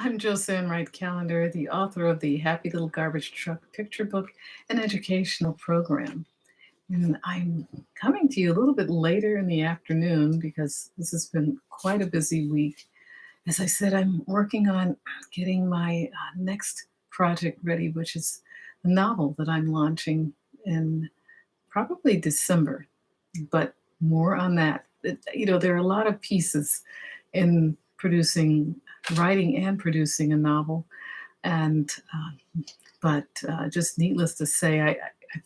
I'm Josanne Wright Callender, the author of the Happy Little Garbage Truck picture book and educational program. And I'm coming to you a little bit later in the afternoon because this has been quite a busy week. As I said, I'm working on getting my next project ready, which is a novel that I'm launching in probably December. But more on that. There are a lot of pieces in writing and producing a novel. And but just needless to say, I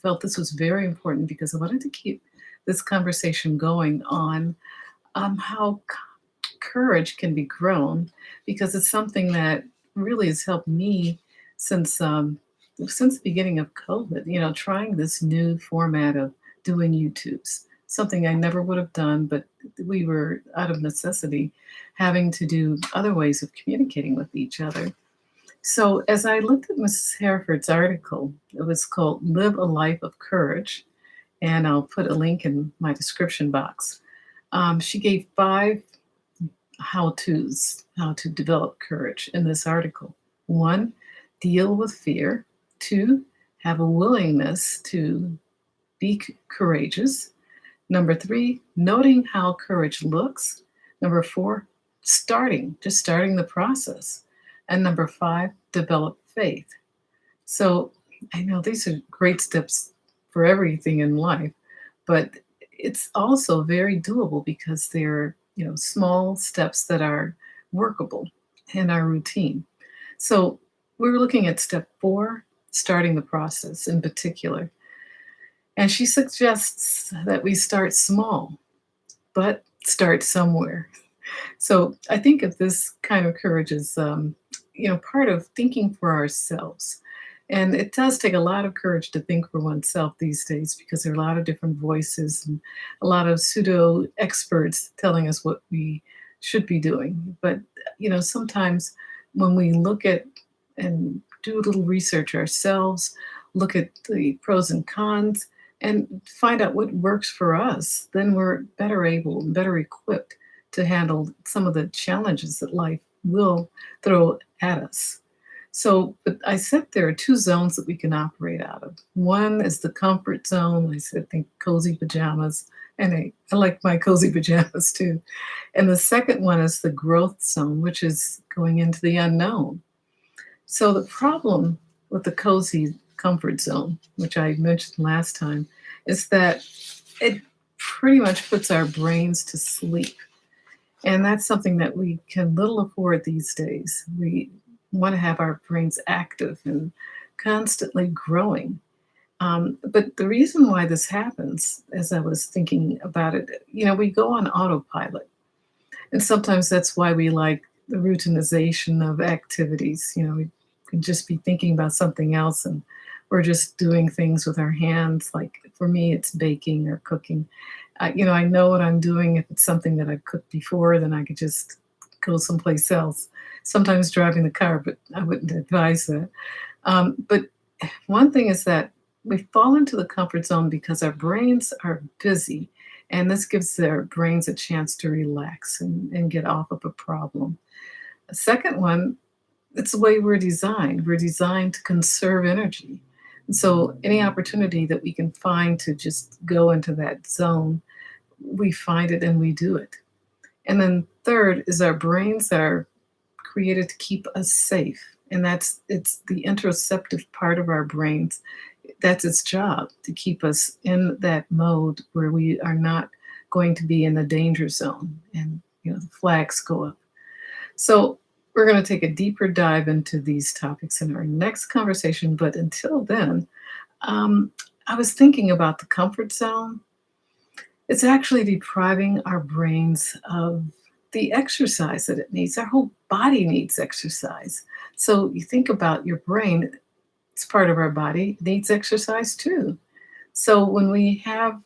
felt this was very important because I wanted to keep this conversation going on how courage can be grown, because it's something that really has helped me since since the beginning of COVID. Trying this new format of doing YouTubes, something I never would have done, but we were out of necessity having to do other ways of communicating with each other. So, as I looked at Mrs. Hereford's article, it was called Live a Life of Courage, and I'll put a link in my description box. She gave five how to's, how to develop courage in this article. One, deal with fear. Two, have a willingness to be courageous. Number three, noting how courage looks. Number four, just starting the process. And number five, develop faith. So I know these are great steps for everything in life, but it's also very doable because they're, small steps that are workable in our routine. So we're looking at step four, starting the process in particular. And she suggests that we start small, but start somewhere. So I think of this kind of courage as, part of thinking for ourselves. And it does take a lot of courage to think for oneself these days because there are a lot of different voices and a lot of pseudo experts telling us what we should be doing. But, sometimes when we look at and do a little research ourselves, look at the pros and cons, and find out what works for us, then we're better able and better equipped to handle some of the challenges that life will throw at us. So, but I said there are two zones that we can operate out of. One is the comfort zone. I said, think cozy pajamas. And I like my cozy pajamas too. And the second one is the growth zone, which is going into the unknown. So the problem with the cozy comfort zone, which I mentioned last time, is that it pretty much puts our brains to sleep. And that's something that we can little afford these days. We want to have our brains active and constantly growing. But the reason why this happens, as I was thinking about it, we go on autopilot. And sometimes that's why we like the routinization of activities. We can just be thinking about something else and we're just doing things with our hands. Like for me, it's baking or cooking. I know what I'm doing. If it's something that I've cooked before, then I could just go someplace else. Sometimes driving the car, but I wouldn't advise that. But one thing is that we fall into the comfort zone because our brains are busy, and this gives their brains a chance to relax and get off of a problem. A second one, it's the way we're designed. We're designed to conserve energy. And so any opportunity that we can find to just go into that zone, we find it and we do it. And then third is our brains are created to keep us safe. And it's the interoceptive part of our brains. That's its job, to keep us in that mode where we are not going to be in the danger zone and the flags go up. So we're going to take a deeper dive into these topics in our next conversation. But until then, I was thinking about the comfort zone. It's actually depriving our brains of the exercise that it needs. Our whole body needs exercise. So you think about your brain, it's part of our body, it needs exercise too. So when we have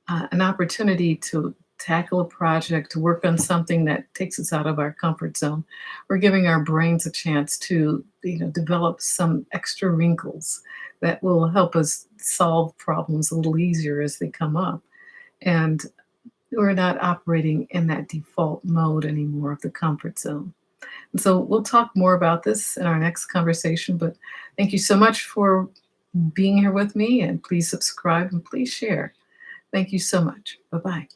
an opportunity to tackle a project, to work on something that takes us out of our comfort zone, we're giving our brains a chance to develop some extra wrinkles that will help us solve problems a little easier as they come up. And we're not operating in that default mode anymore of the comfort zone. And so we'll talk more about this in our next conversation. But thank you so much for being here with me. And please subscribe and please share. Thank you so much. Bye bye.